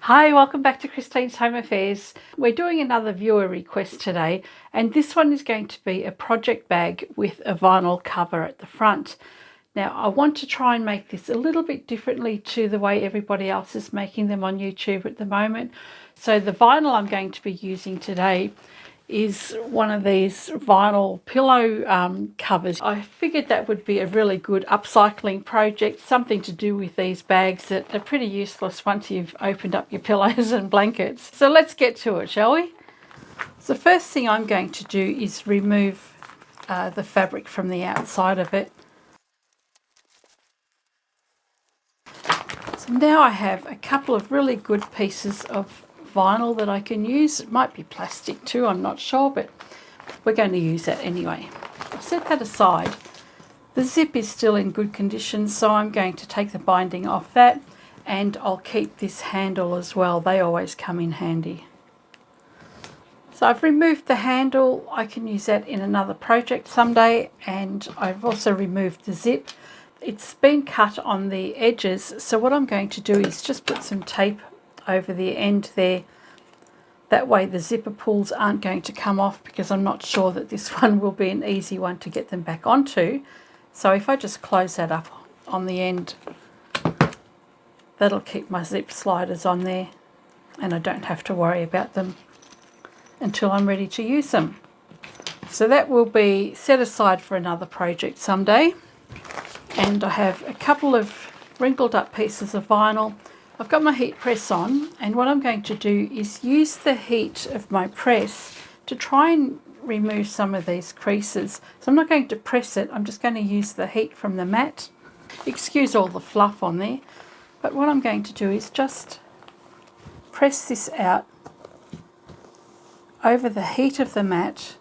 Hi, welcome back to Christine's Home Affairs. We're doing another viewer request today, and this one is going to be a project bag with a vinyl cover at the front. Now, I want to try and make this a little bit differently to the way everybody else is making them on YouTube at the moment. So the vinyl I'm going to be using today is one of these vinyl pillow covers. I figured that would be a really good upcycling project, something to do with these bags that are pretty useless once you've opened up your pillows and blankets. So let's get to it, shall we? So the first thing I'm going to do is remove the fabric from the outside of it. So now I have a couple of really good pieces of vinyl that I can use. It might be plastic too, I'm not sure, but we're going to use that anyway. I'll set that aside. The zip is still in good condition, so I'm going to take the binding off that, and I'll keep this handle as well. They always come in handy. So I've removed the handle. I can use that in another project someday, and I've also removed the zip. It's been cut on the edges, so what I'm going to do is just put some tape over the end there. That way the zipper pulls aren't going to come off, because I'm not sure that this one will be an easy one to get them back onto. So if I just close that up on the end, that'll keep my zip sliders on there, and I don't have to worry about them until I'm ready to use them. So that will be set aside for another project someday. And I have a couple of wrinkled up pieces of vinyl. I've got my heat press on, and what I'm going to do is use the heat of my press to try and remove some of these creases. So I'm not going to press it, I'm just going to use the heat from the mat. Excuse all the fluff on there, but what I'm going to do is just press this out over the heat of the mat.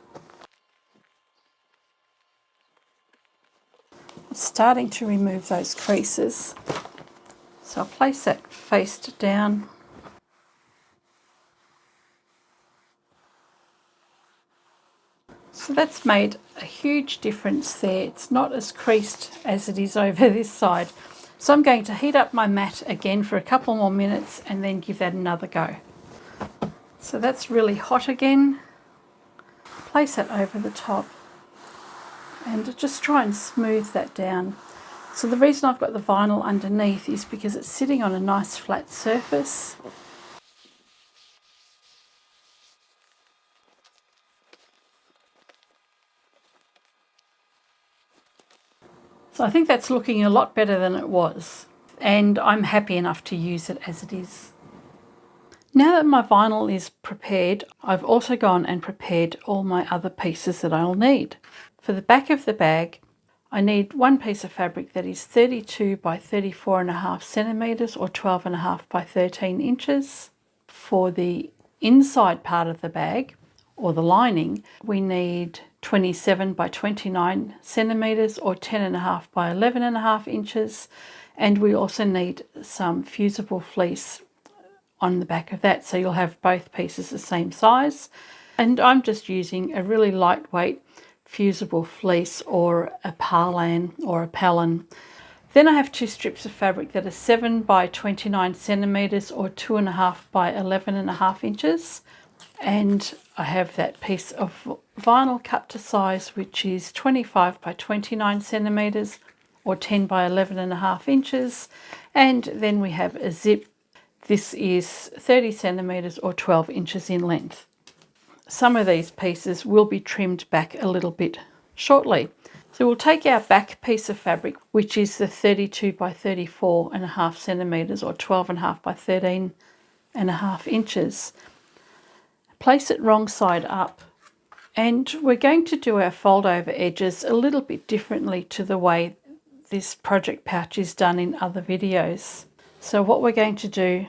It's starting to remove those creases. So I'll place that face down. So that's made a huge difference there. It's not as creased as it is over this side. So I'm going to heat up my mat again for a couple more minutes and then give that another go. So that's really hot again. Place that over the top and just try and smooth that down. So the reason I've got the vinyl underneath is because it's sitting on a nice flat surface. So I think that's looking a lot better than it was, and I'm happy enough to use it as it is. Now that my vinyl is prepared, I've also gone and prepared all my other pieces that I'll need. For the back of the bag, I need one piece of fabric that is 32 by 34.5 centimetres or 12.5 by 13 inches. For the inside part of the bag, or the lining, we need 27 by 29 centimetres or 10.5 by 11.5 inches. And we also need some fusible fleece on the back of that, so you'll have both pieces the same size. And I'm just using a really lightweight fusible fleece or a parlan or a palin. Then I have two strips of fabric that are 7 by 29 centimetres or 2.5 by 11.5 inches. And I have that piece of vinyl cut to size, which is 25 by 29 centimetres or 10 by 11.5 inches. And then we have a zip. This is 30 centimetres or 12 inches in length. Some of these pieces will be trimmed back a little bit shortly. So we'll take our back piece of fabric, which is the 32 by 34.5 centimetres or 12.5 by 13.5 inches. Place it wrong side up, and we're going to do our fold over edges a little bit differently to the way this project pouch is done in other videos. So what we're going to do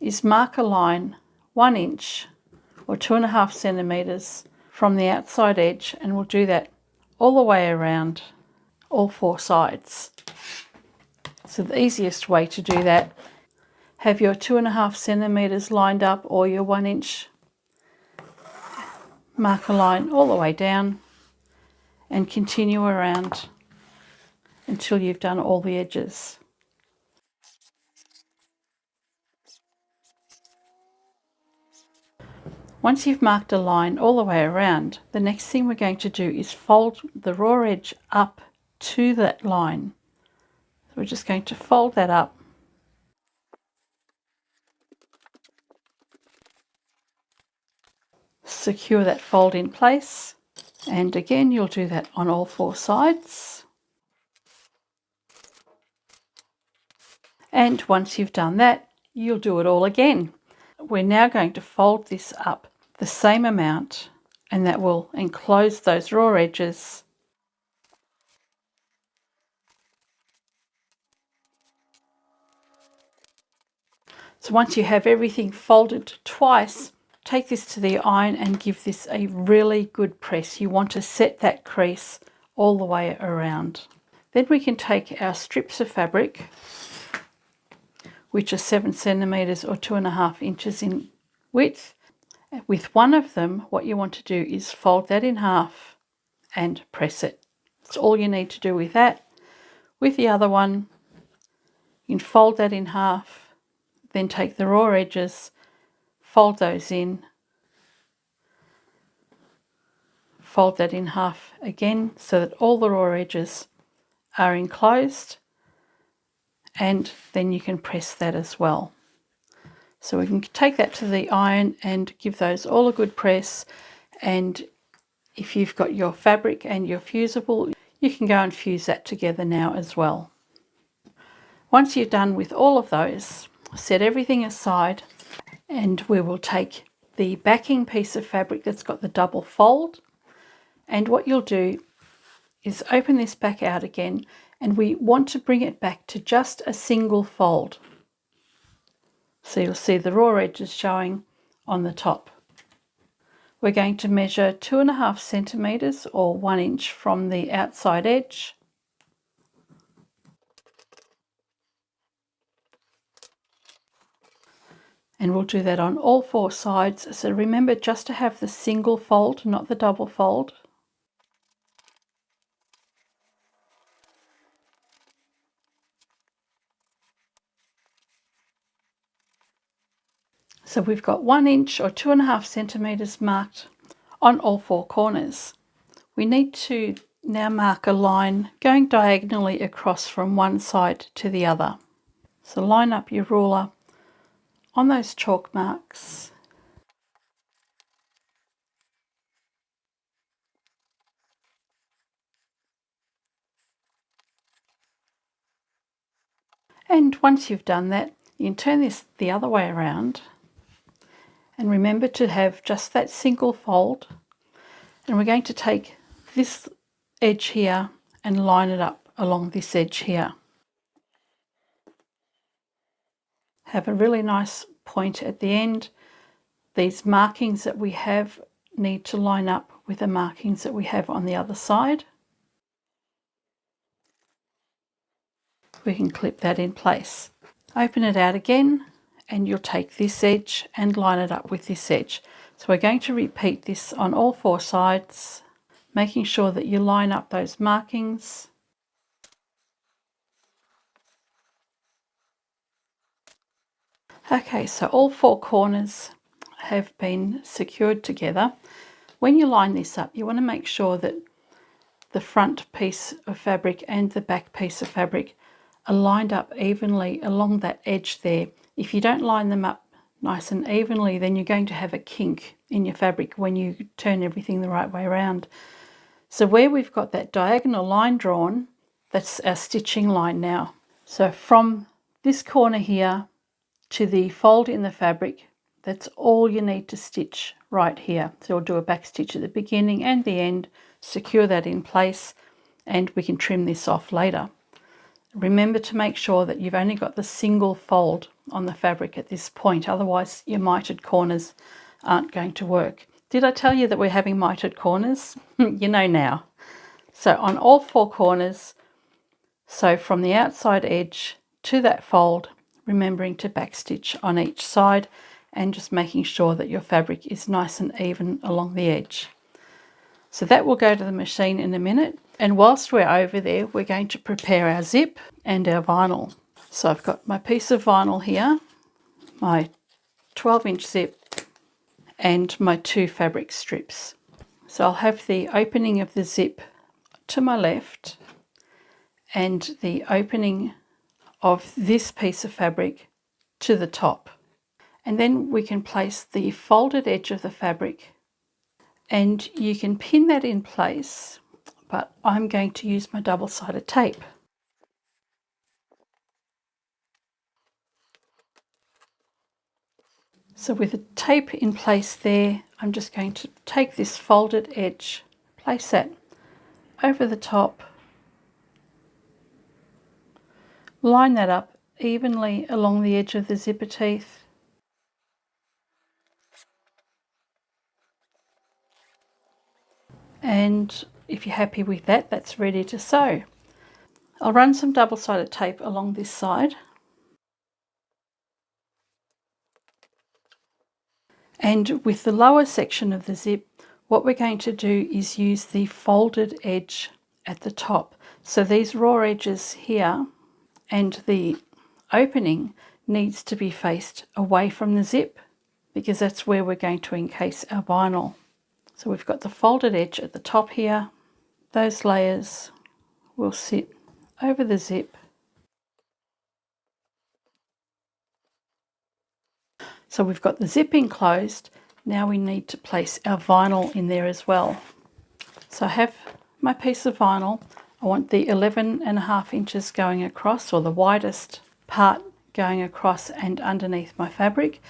is mark a line 1 inch or 2.5 centimetres from the outside edge, and we'll do that all the way around all four sides. So the easiest way to do that, have your 2.5 centimetres lined up or your 1 inch, mark a line all the way down and continue around until you've done all the edges. Once you've marked a line all the way around, the next thing we're going to do is fold the raw edge up to that line. So we're just going to fold that up. Secure that fold in place, and again you'll do that on all 4 sides. And once you've done that, you'll do it all again. We're now going to fold this up the same amount, and that will enclose those raw edges. So once you have everything folded twice, take this to the iron and give this a really good press. You want to set that crease all the way around. Then we can take our strips of fabric, which are 7 centimeters or 2.5 inches in width. With one of them, what you want to do is fold that in half and press it. That's all you need to do with that. With the other one, you can fold that in half, then take the raw edges, fold those in, fold that in half again so that all the raw edges are enclosed, and then you can press that as well. So we can take that to the iron and give those all a good press, and if you've got your fabric and your fusible, you can go and fuse that together now as well. Once you're done with all of those, set everything aside, and we will take the backing piece of fabric that's got the double fold, and what you'll do is open this back out again, and we want to bring it back to just a single fold. So you'll see the raw edges showing on the top. We're going to measure 2.5 centimeters or 1 inch from the outside edge. And we'll do that on all 4 sides. So remember just to have the single fold, not the double fold. So we've got 1 inch or 2.5 centimeters marked on all 4 corners. We need to now mark a line going diagonally across from one side to the other. So line up your ruler on those chalk marks. And once you've done that, you can turn this the other way around. And remember to have just that single fold. And we're going to take this edge here and line it up along this edge here. Have a really nice point at the end. These markings that we have need to line up with the markings that we have on the other side. We can clip that in place. Open it out again, and you'll take this edge and line it up with this edge. So we're going to repeat this on all 4 sides, making sure that you line up those markings. Okay, so all 4 corners have been secured together. When you line this up, you want to make sure that the front piece of fabric and the back piece of fabric are lined up evenly along that edge there. If you don't line them up nice and evenly, then you're going to have a kink in your fabric when you turn everything the right way around. So where we've got that diagonal line drawn, that's our stitching line now. So from this corner here to the fold in the fabric, that's all you need to stitch right here. So we'll do a back stitch at the beginning and the end, secure that in place, and we can trim this off later. Remember to make sure that you've only got the single fold on the fabric at this point, otherwise your mitered corners aren't going to work. Did I tell you that we're having mitered corners? You know now. So on all 4 corners, so from the outside edge to that fold, remembering to backstitch on each side and just making sure that your fabric is nice and even along the edge. So that will go to the machine in a minute, and whilst we're over there, we're going to prepare our zip and our vinyl. So I've got my piece of vinyl here, my 12-inch zip, and my 2 fabric strips. So I'll have the opening of the zip to my left and the opening of this piece of fabric to the top. And then we can place the folded edge of the fabric, and you can pin that in place, but I'm going to use my double-sided tape. So with the tape in place there, I'm just going to take this folded edge, place that over the top, line that up evenly along the edge of the zipper teeth, and if you're happy with that, that's ready to sew. I'll run some double-sided tape along this side, and with the lower section of the zip, what we're going to do is use the folded edge at the top. So these raw edges here and the opening needs to be faced away from the zip, because that's where we're going to encase our vinyl. So we've got the folded edge at the top here. Those layers will sit over the zip. So we've got the zip enclosed. Now we need to place our vinyl in there as well. So I have my piece of vinyl. I want the 11.5 inches going across, or the widest part going across and underneath my fabric.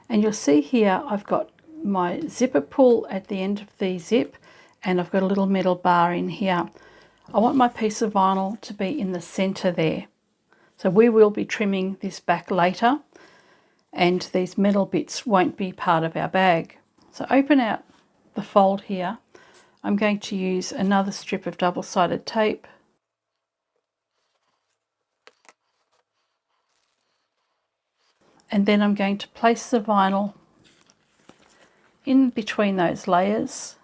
And you'll see here I've got my zipper pull at the end of the zip, and I've got a little metal bar in here. I want my piece of vinyl to be in the center there. So we will be trimming this back later, and these metal bits won't be part of our bag. So open out the fold here. I'm going to use another strip of double-sided tape, and then I'm going to place the vinyl in between those layers,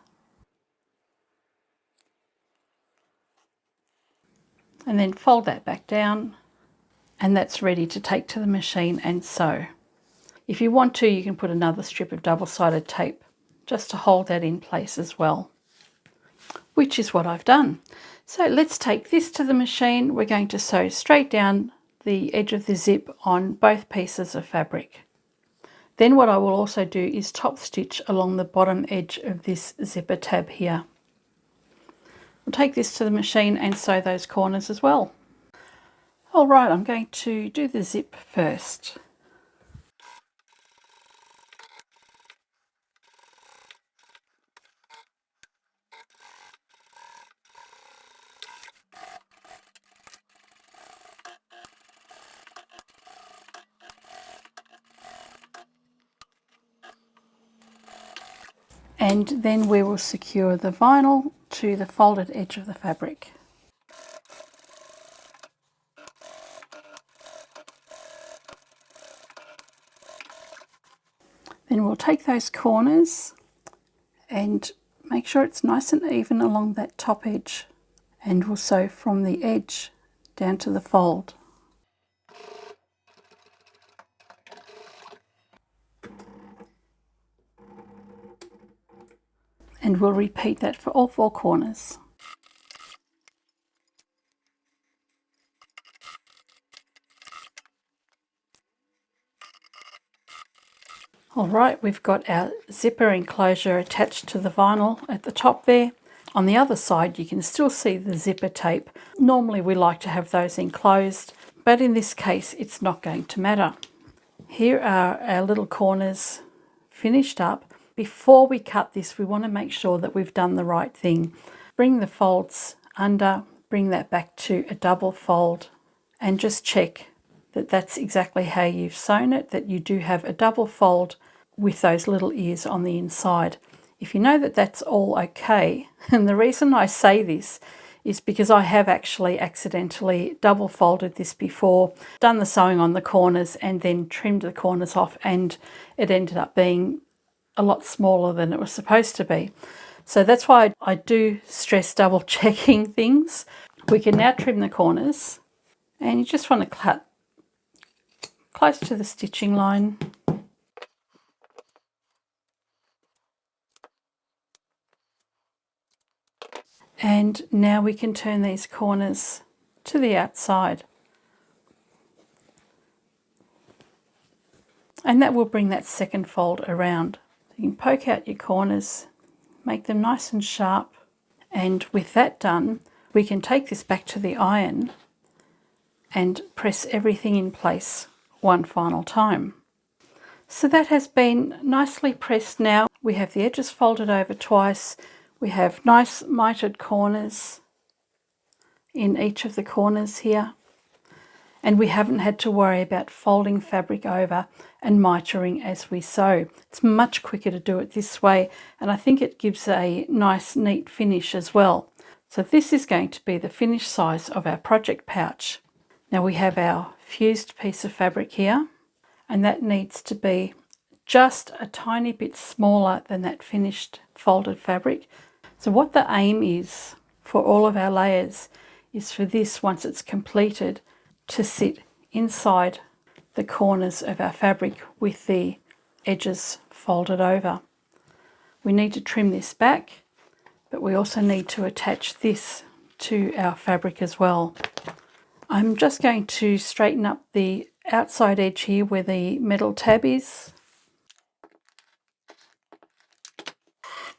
and then fold that back down, and that's ready to take to the machine and sew. If you want to, you can put another strip of double-sided tape just to hold that in place as well, which is what I've done. So let's take this to the machine. We're going to sew straight down the edge of the zip on both pieces of fabric. Then what I will also do is top stitch along the bottom edge of this zipper tab here. We'll take this to the machine and sew those corners as well. All right, I'm going to do the zip first. And then we will secure the vinyl to the folded edge of the fabric. Then we'll take those corners and make sure it's nice and even along that top edge, and we'll sew from the edge down to the fold. And we'll repeat that for all 4 corners. All right, we've got our zipper enclosure attached to the vinyl at the top there. On the other side, you can still see the zipper tape. Normally we like to have those enclosed, but in this case, it's not going to matter. Here are our little corners finished up. Before we cut this, we want to make sure that we've done the right thing. Bring the folds under, bring that back to a double fold, and just check that that's exactly how you've sewn it, that you do have a double fold with those little ears on the inside. If you know that that's all okay, and the reason I say this is because I have actually accidentally double folded this before, done the sewing on the corners and then trimmed the corners off, and it ended up being a lot smaller than it was supposed to be. So that's why I do stress double checking things. We can now trim the corners, and you just want to cut close to the stitching line. And now we can turn these corners to the outside. And that will bring that second fold around. You can poke out your corners, make them nice and sharp. And with that done, we can take this back to the iron and press everything in place one final time. So that has been nicely pressed now. We have the edges folded over twice. We have nice mitred corners in each of the corners here. And we haven't had to worry about folding fabric over and mitering as we sew. It's much quicker to do it this way, and I think it gives a nice neat finish as well. So this is going to be the finished size of our project pouch. Now we have our fused piece of fabric here, and that needs to be just a tiny bit smaller than that finished folded fabric. So what the aim is for all of our layers is for this, once it's completed, to sit inside the corners of our fabric with the edges folded over. We need to trim this back, but we also need to attach this to our fabric as well. I'm just going to straighten up the outside edge here where the metal tab is.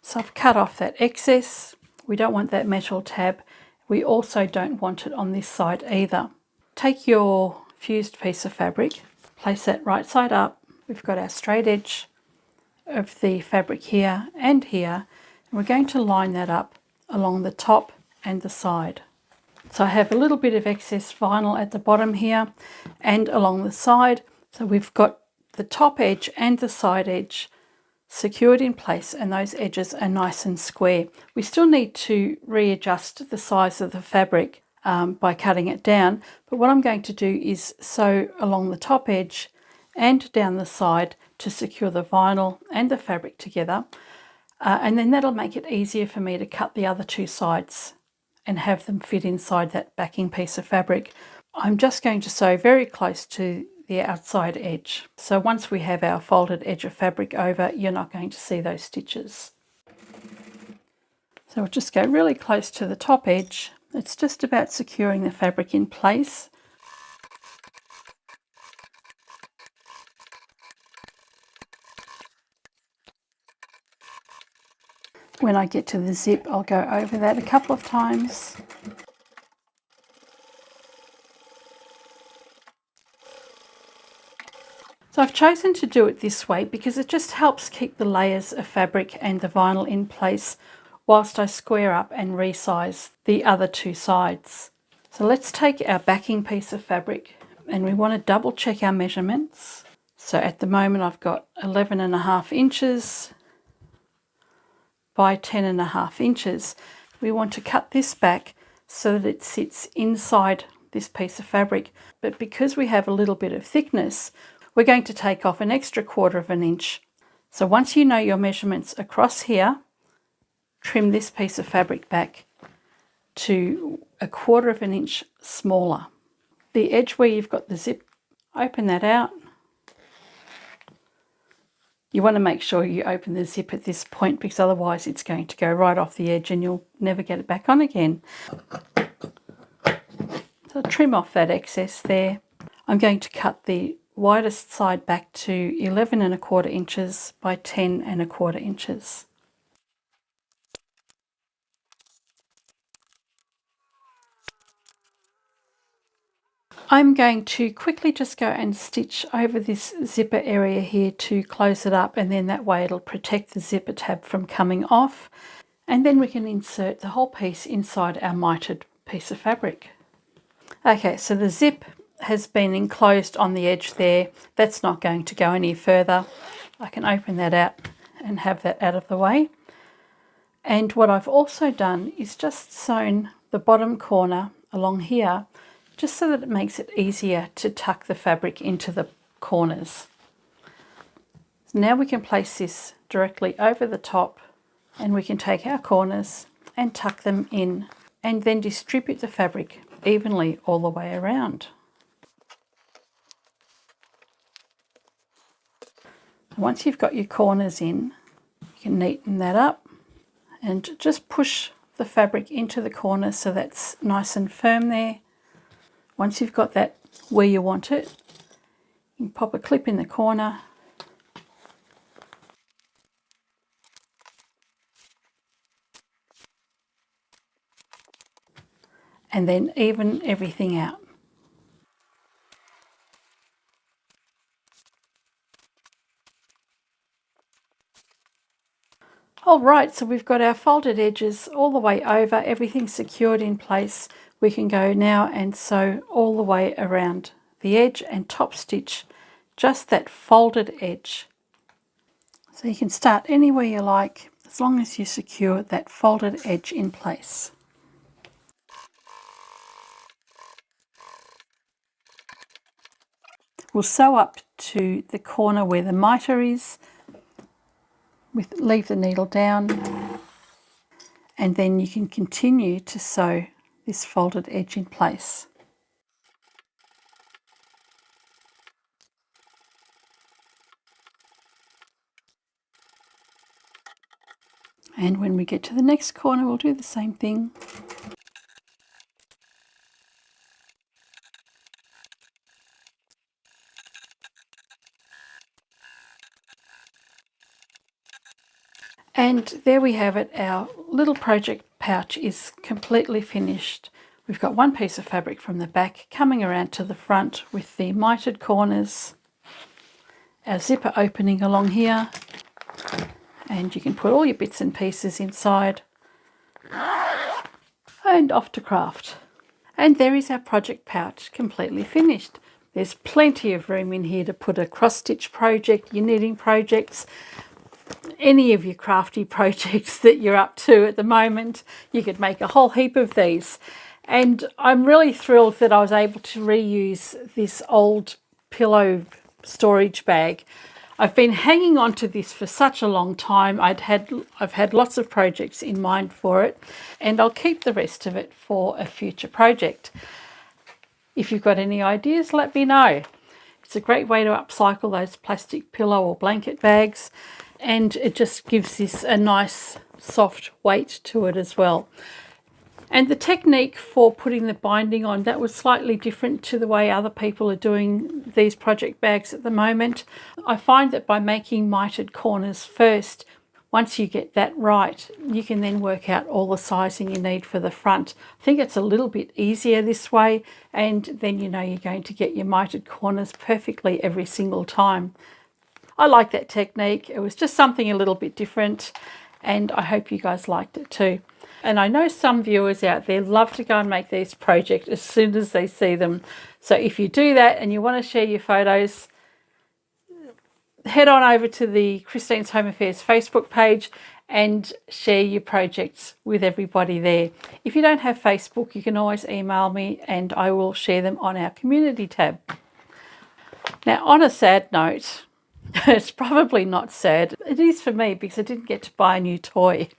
So I've cut off that excess. We don't want that metal tab. We also don't want it on this side either. Take your fused piece of fabric, place that right side up. We've got our straight edge of the fabric here and here, and we're going to line that up along the top and the side. So I have a little bit of excess vinyl at the bottom here and along the side. So we've got the top edge and the side edge secured in place, and those edges are nice and square. We still need to readjust the size of the fabric by cutting it down, but what I'm going to do is sew along the top edge and down the side to secure the vinyl and the fabric together, and then that'll make it easier for me to cut the other two sides and have them fit inside that backing piece of fabric. I'm just going to sew very close to the outside edge. So once we have our folded edge of fabric over, you're not going to see those stitches. So we'll just go really close to the top edge. It's just about securing the fabric in place. When I get to the zip, I'll go over that a couple of times. So I've chosen to do it this way because it just helps keep the layers of fabric and the vinyl in place whilst I square up and resize the other two sides. So let's take our backing piece of fabric, and we want to double check our measurements. So at the moment I've got 11.5 inches by 10.5 inches. We want to cut this back so that it sits inside this piece of fabric, but because we have a little bit of thickness, we're going to take off an extra 1/4 inch. So once you know your measurements across here, trim this piece of fabric back to a 1/4 inch smaller. The edge where you've got the zip, open that out. You want to make sure you open the zip at this point, because otherwise it's going to go right off the edge and you'll never get it back on again. So trim off that excess there. I'm going to cut the widest side back to 11.25 inches by 10.25 inches. I'm going to quickly just go and stitch over this zipper area here to close it up, and then that way it'll protect the zipper tab from coming off, and then we can insert the whole piece inside our mitred piece of fabric. Okay, so the zip has been enclosed on the edge there. That's not going to go any further. I can open that out and have that out of the way. And what I've also done is just sewn the bottom corner along here, just so that it makes it easier to tuck the fabric into the corners. So now we can place this directly over the top, and we can take our corners and tuck them in, and then distribute the fabric evenly all the way around. Once you've got your corners in, you can neaten that up and just push the fabric into the corner so that's nice and firm there. Once you've got that where you want it, you can pop a clip in the corner. And then even everything out. All right, so we've got our folded edges all the way over, everything secured in place. We can go now and sew all the way around the edge and top stitch just that folded edge. So you can start anywhere you like as long as you secure that folded edge in place. We'll sew up to the corner where the mitre is, leave the needle down, and then you can continue to sew this folded edge in place. And when we get to the next corner, we'll do the same thing. And there we have it. Our little project pouch is completely finished. We've got one piece of fabric from the back coming around to the front with the mitred corners, our zipper opening along here, and you can put all your bits and pieces inside and off to craft. And there is our project pouch completely finished. There's plenty of room in here to put a cross-stitch project, your knitting projects, any of your crafty projects that you're up to at the moment. You could make a whole heap of these. And I'm really thrilled that I was able to reuse this old pillow storage bag. I've been hanging on to this for such a long time. I've had lots of projects in mind for it, and I'll keep the rest of it for a future project. If you've got any ideas, let me know. It's a great way to upcycle those plastic pillow or blanket bags, and it just gives this a nice soft weight to it as well. And the technique for putting the binding on, that was slightly different to the way other people are doing these project bags at the moment. I find that by making mitred corners first, once you get that right, you can then work out all the sizing you need for the front. I think it's a little bit easier this way, and then you know you're going to get your mitred corners perfectly every single time. I like that technique. It was just something a little bit different, and I hope you guys liked it too. And I know some viewers out there love to go and make these projects as soon as they see them. So if you do that and you want to share your photos, head on over to the Christine's Home Affairs Facebook page and share your projects with everybody there. If you don't have Facebook, you can always email me and I will share them on our community tab. Now, on a sad note, it's probably not sad. It is for me because I didn't get to buy a new toy.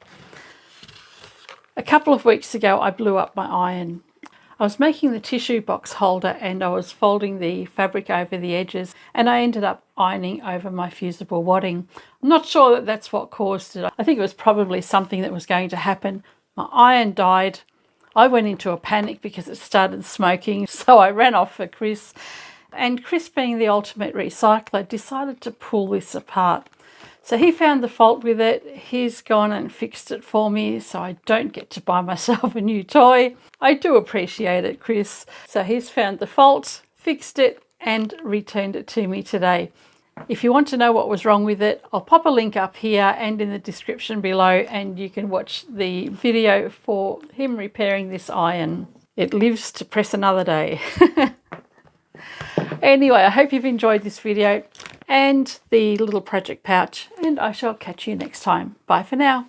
A couple of weeks ago, I blew up my iron. I was making the tissue box holder and I was folding the fabric over the edges, and I ended up ironing over my fusible wadding. I'm not sure that that's what caused it. I think it was probably something that was going to happen. My iron died. I went into a panic because it started smoking, so I ran off for Chris. And Chris, being the ultimate recycler, decided to pull this apart. So he found the fault with it. He's gone and fixed it for me, so I don't get to buy myself a new toy. I do appreciate it, Chris. So he's found the fault, fixed it, and returned it to me today. If you want to know what was wrong with it, I'll pop a link up here and in the description below, and you can watch the video for him repairing this iron. It lives to press another day. Anyway, I hope you've enjoyed this video and the little project pouch, and I shall catch you next time. Bye for now.